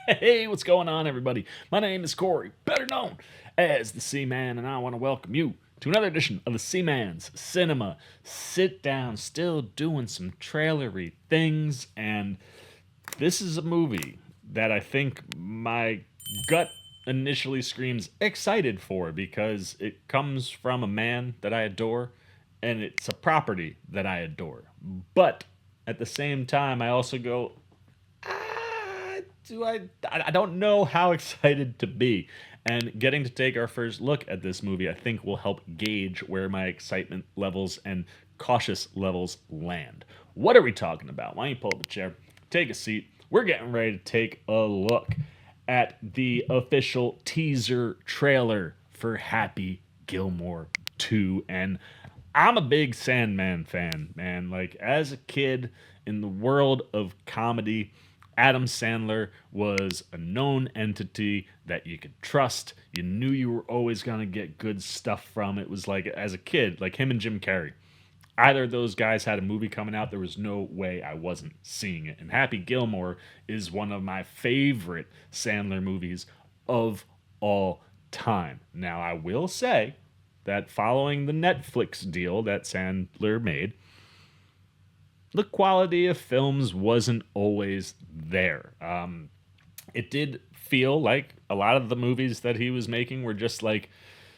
Hey, what's going on, everybody? My name is Corey, better known as the Seaman, and I want to welcome you to another edition of the Seaman's Cinema Sit Down. Still doing some trailery things, and this is a movie that I think my gut initially screams excited for because it comes from a man that I adore, and it's a property that I adore. But at the same time, I also go, do I don't know how excited to be. And getting to take our first look at this movie, I think will help gauge where my excitement levels and cautious levels land. What are we talking about? Why don't you pull up a chair, take a seat? We're getting ready to take a look at the official teaser trailer for Happy Gilmore 2. And I'm a big Sandman fan, man. Like, as a kid in the world of comedy, Adam Sandler was a known entity that you could trust. You knew you were always going to get good stuff from. It was like, as a kid, like him and Jim Carrey. Either of those guys had a movie coming out, there was no way I wasn't seeing it. And Happy Gilmore is one of my favorite Sandler movies of all time. Now, I will say that following the Netflix deal that Sandler made, the quality of films wasn't always there. It did feel like a lot of the movies that he was making were just like,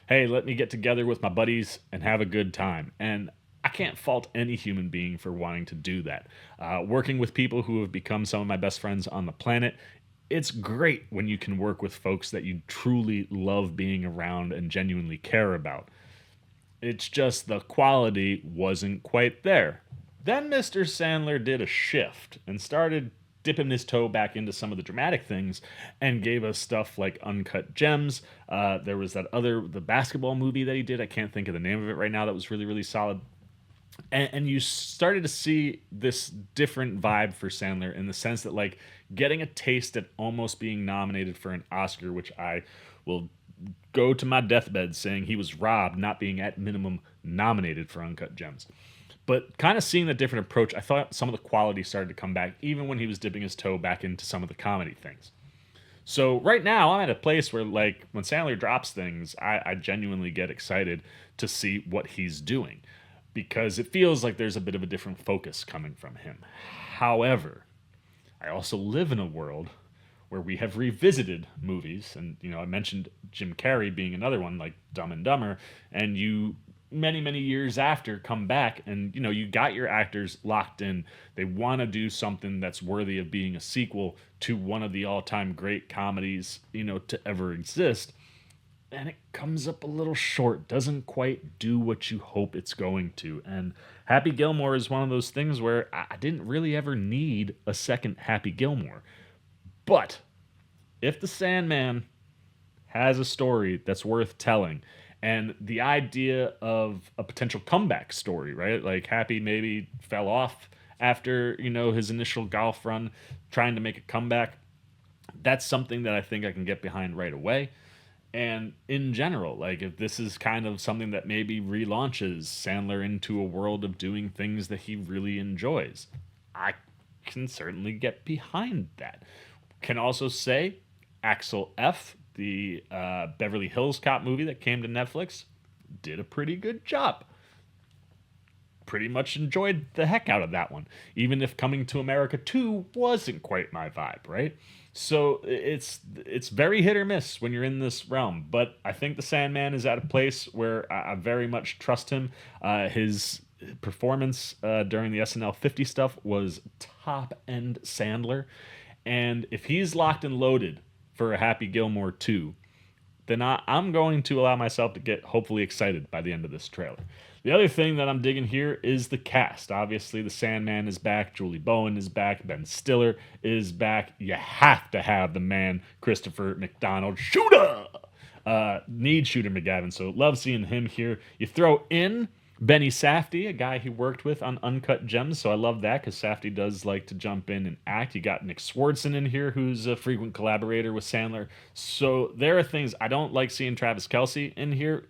hey, let me get together with my buddies and have a good time. And I can't fault any human being for wanting to do that. Working with people who have become some of my best friends on the planet, it's great when you can work with folks that you truly love being around and genuinely care about. It's just the quality wasn't quite there. Then Mr. Sandler did a shift and started dipping his toe back into some of the dramatic things and gave us stuff like Uncut Gems. There was the basketball movie that he did. I can't think of the name of it right now. That was really, really solid. And you started to see this different vibe for Sandler in the sense that, like, getting a taste at almost being nominated for an Oscar, which I will go to my deathbed saying he was robbed not being at minimum nominated for Uncut Gems. But kind of seeing the different approach, I thought some of the quality started to come back, even when he was dipping his toe back into some of the comedy things. So right now, I'm at a place where, like, when Sandler drops things, I genuinely get excited to see what he's doing because it feels like there's a bit of a different focus coming from him. However, I also live in a world where we have revisited movies, and I mentioned Jim Carrey being another one, like Dumb and Dumber, and you many many years after come back and you got your actors locked in. They want to do something that's worthy of being a sequel to one of the all-time great comedies to ever exist, and it comes up a little short, doesn't quite do what you hope it's going to. And Happy Gilmore is one of those things where I didn't really ever need a second Happy Gilmore. But if the Sandman has a story that's worth telling, and the idea of a potential comeback story, right? Like Happy maybe fell off after, his initial golf run, trying to make a comeback. That's something that I think I can get behind right away. And in general, like, if this is kind of something that maybe relaunches Sandler into a world of doing things that he really enjoys, I can certainly get behind that. Can also say Axel F, the Beverly Hills Cop movie that came to Netflix, did a pretty good job. Pretty much enjoyed the heck out of that one, even if Coming to America 2 wasn't quite my vibe, right? So it's very hit or miss when you're in this realm, but I think the Sandman is at a place where I very much trust him. His performance during the SNL 50 stuff was top end Sandler, and if he's locked and loaded for a Happy Gilmore 2, then I'm going to allow myself to get hopefully excited by the end of this trailer. The other thing that I'm digging here is the cast. Obviously, the Sandman is back, Julie Bowen is back, Ben Stiller is back. You have to have the man, Christopher McDonald. Shooter! Need Shooter McGavin, so love seeing him here. You throw in Benny Safdie, a guy he worked with on Uncut Gems, so I love that because Safdie does like to jump in and act. You got Nick Swardson in here, who's a frequent collaborator with Sandler. So there are things I don't like seeing Travis Kelce in here.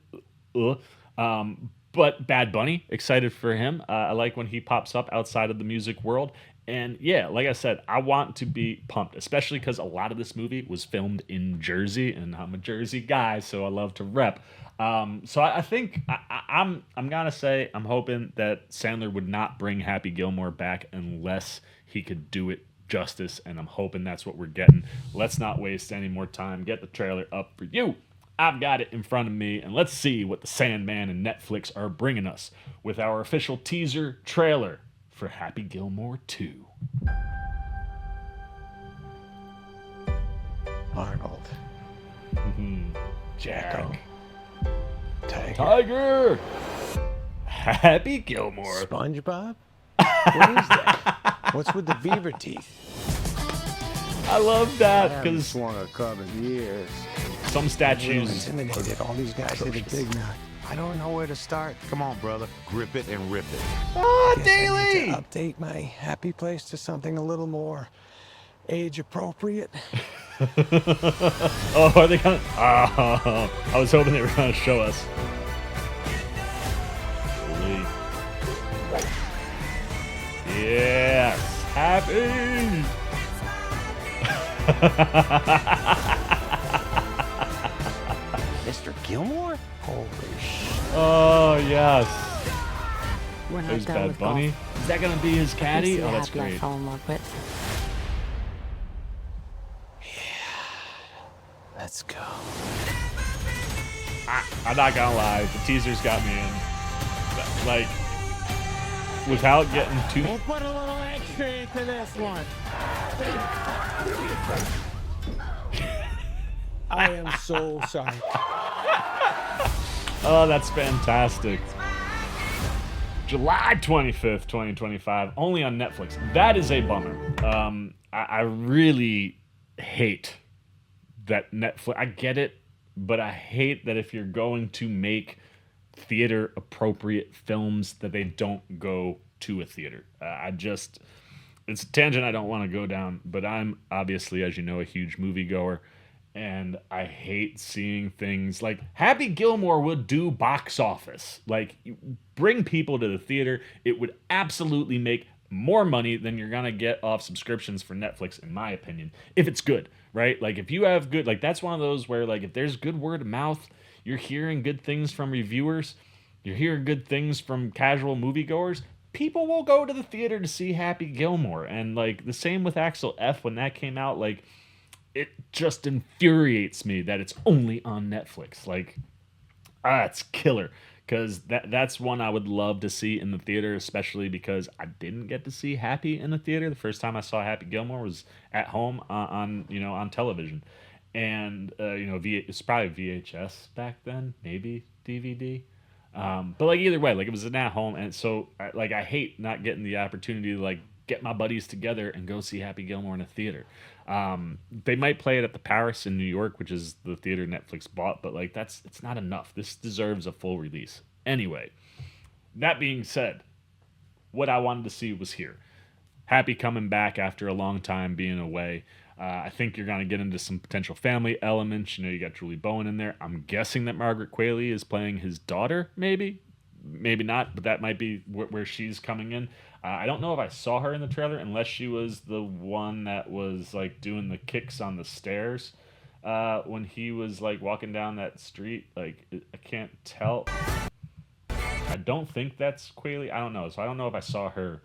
But Bad Bunny, excited for him. I like when he pops up outside of the music world. And yeah, like I said, I want to be pumped, especially because a lot of this movie was filmed in Jersey, and I'm a Jersey guy, so I love to rep. So I think I'm gonna say I'm hoping that Sandler would not bring Happy Gilmore back unless he could do it justice, and I'm hoping that's what we're getting. Let's not waste any more time. Get the trailer up for you. I've got it in front of me, and let's see what the Sandman and Netflix are bringing us with our official teaser trailer for Happy Gilmore 2. Arnold. Jack. Tiger. Happy Gilmore. SpongeBob? What is that? What's with the beaver teeth? I love I that haven't because swung a club in years. some I'm statues. intimidated. All these guys hit a big knot. I don't know where to start. Come on, brother. Grip it and rip it. Ah, Guess I need Daily! to update my happy place to something a little more age appropriate. Oh, are they gonna? Oh, I was hoping they were gonna show us. Holy. Yes, happy. Mr. Gilmore? Holy shit. Oh yes. We're not There's done Bad with Bunny. golf. Is that gonna be his caddy? This is Oh, the that's happy I great. fell in love with. Let's go. I'm not gonna lie, the teasers got me in. Like, without getting too. We'll put a little extra into this one. I am so sorry. Oh, that's fantastic. July 25th, 2025, only on Netflix. That is a bummer. I really hate that Netflix. I get it, but I hate that if you're going to make theater appropriate films that they don't go to a theater. It's a tangent I don't want to go down, but I'm obviously, as you know, a huge moviegoer. And I hate seeing things like Happy Gilmore would do box office. Like, bring people to the theater. It would absolutely make more money than you're going to get off subscriptions for Netflix, in my opinion, if it's good, right? Like, if you have good, like, that's one of those where, like, if there's good word of mouth, you're hearing good things from reviewers, you're hearing good things from casual moviegoers, people will go to the theater to see Happy Gilmore. And, like, the same with Axel F when that came out, like, it just infuriates me that it's only on Netflix. Like, it's killer. Because that's one I would love to see in the theater, especially because I didn't get to see Happy in the theater. The first time I saw Happy Gilmore was at home on television. And, it's probably VHS back then, maybe DVD. But, like, either way, like, it was an at home. And so, I hate not getting the opportunity to, like, get my buddies together and go see Happy Gilmore in a theater. They might play it at the Paris in New York, which is the theater Netflix bought, but like it's not enough. This deserves a full release. Anyway, that being said, what I wanted to see was here. Happy coming back after a long time being away. I think you're going to get into some potential family elements. You know, you got Julie Bowen in there. I'm guessing that Margaret Qualley is playing his daughter, maybe not, but that might be where she's coming in. I don't know if I saw her in the trailer, unless she was the one that was like doing the kicks on the stairs when he was like walking down that street. Like, I can't tell. I don't think that's Qualley. I don't know. So I don't know if I saw her.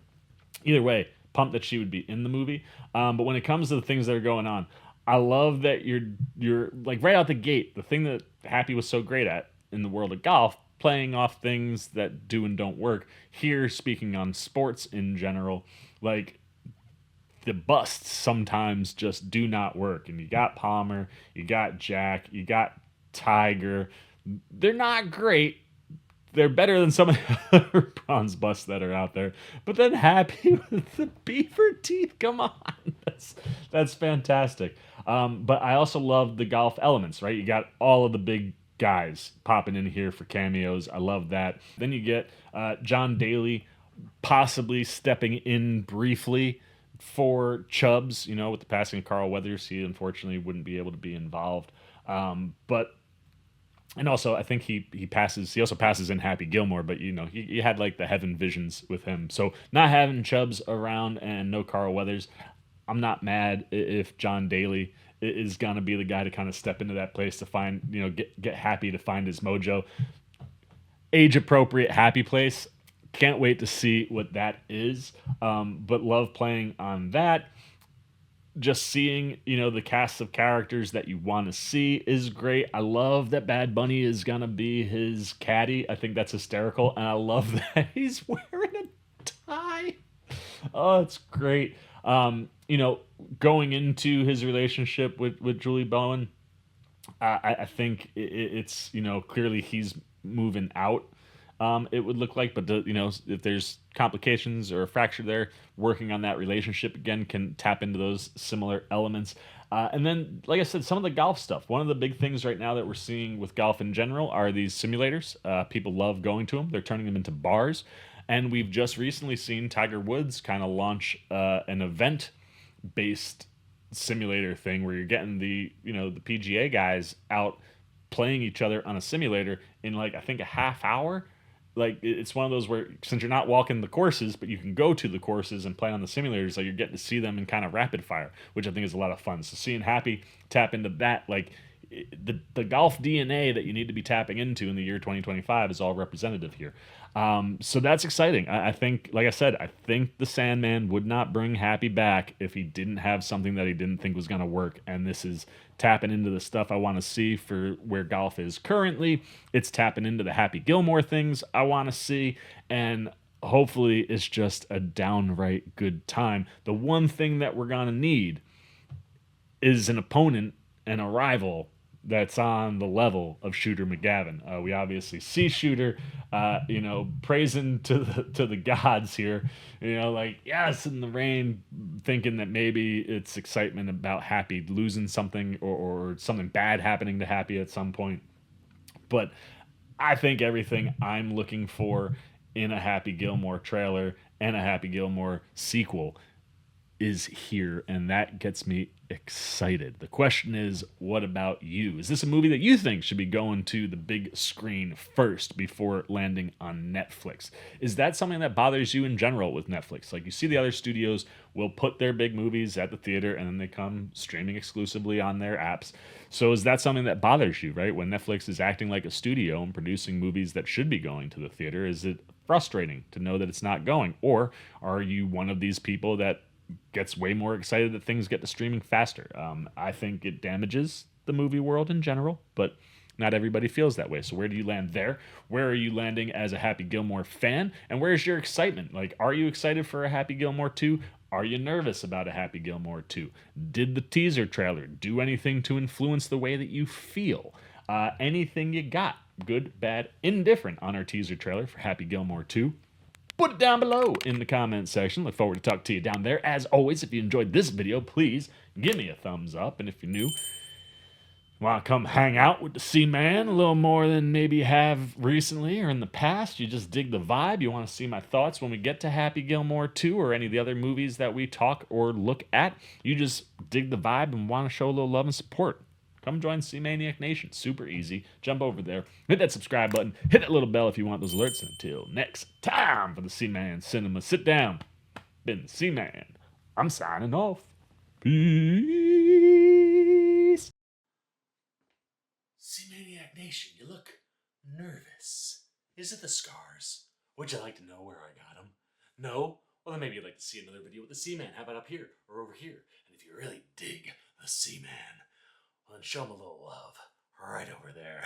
Either way, pumped that she would be in the movie. But when it comes to the things that are going on, I love that you're like right out the gate. The thing that Happy was so great at in the world of golf, playing off things that do and don't work. Here, speaking on sports in general, like, the busts sometimes just do not work. And you got Palmer, you got Jack, you got Tiger. They're not great. They're better than some of the other bronze busts that are out there. But then Happy with the beaver teeth, come on. That's fantastic. But I also love the golf elements, right? You got all of the big guys popping in here for cameos. I love that. Then you get John Daly possibly stepping in briefly for Chubbs, with the passing of Carl Weathers. He unfortunately wouldn't be able to be involved. But And also, I think he passes. He also passes in Happy Gilmore, but he had like the heaven visions with him. So not having Chubbs around and no Carl Weathers, I'm not mad if John Daly is gonna be the guy to kind of step into that place to find get Happy to find his mojo. Age appropriate Happy Place. Can't wait to see what that is. But love playing on that. Just seeing the cast of characters that you want to see is great. I love that Bad Bunny is gonna be his caddy. I think that's hysterical, and I love that he's wearing a tie. Oh, it's great. Going into his relationship with Julie Bowen, I think it's clearly he's moving out. It would look like, but if there's complications or a fracture there, working on that relationship again can tap into those similar elements. And then, like I said, some of the golf stuff. One of the big things right now that we're seeing with golf in general are these simulators. People love going to them. They're turning them into bars. And we've just recently seen Tiger Woods kind of launch an event-based simulator thing where you're getting the PGA guys out playing each other on a simulator in like I think a half hour. Like it's one of those where since you're not walking the courses, but you can go to the courses and play on the simulators, like you're getting to see them in kind of rapid fire, which I think is a lot of fun. So seeing Happy tap into that, like the golf DNA that you need to be tapping into in the year 2025 is all representative here. So that's exciting. I think, like I said, I think the Sandman would not bring Happy back if he didn't have something that he didn't think was going to work. And this is tapping into the stuff I want to see for where golf is currently. It's tapping into the Happy Gilmore things I want to see. And hopefully it's just a downright good time. The one thing that we're going to need is an opponent and a rival that's on the level of Shooter McGavin. We obviously see Shooter, praising to the gods here, like yes in the rain, thinking that maybe it's excitement about Happy losing something or something bad happening to Happy at some point. But I think everything I'm looking for in a Happy Gilmore trailer and a Happy Gilmore sequel is here, and that gets me excited. The question is, what about you? Is this a movie that you think should be going to the big screen first before landing on Netflix? Is that something that bothers you in general with Netflix? Like you see the other studios will put their big movies at the theater and then they come streaming exclusively on their apps. So is that something that bothers you, right? When Netflix is acting like a studio and producing movies that should be going to the theater, is it frustrating to know that it's not going? Or are you one of these people that gets way more excited that things get to streaming faster? I think it damages the movie world in general, but not everybody feels that way. So where do you land there? Where are you landing as a Happy Gilmore fan? And where's your excitement? Like, are you excited for a Happy Gilmore 2? Are you nervous about a Happy Gilmore 2? Did the teaser trailer do anything to influence the way that you feel? Anything you got, good, bad, indifferent, on our teaser trailer for Happy Gilmore 2? Put it down below in the comments section. Look forward to talking to you down there. As always, if you enjoyed this video, please give me a thumbs up. And if you're new, want to come hang out with the C-Man a little more than maybe you have recently or in the past, you just dig the vibe, you want to see my thoughts when we get to Happy Gilmore 2 or any of the other movies that we talk or look at, you just dig the vibe and want to show a little love and support, come join C-Maniac Nation. Super easy. Jump over there, hit that subscribe button, hit that little bell if you want those alerts. And until next time for the C-Man Cinema Sit Down, been C-Man. I'm signing off. Peace. C-Maniac Nation, you look nervous. Is it the scars? Would you like to know where I got them? No? Well, then maybe you'd like to see another video with the C-Man. How about up here or over here? And if you really dig the C-Man, well, then show him a little love right over there.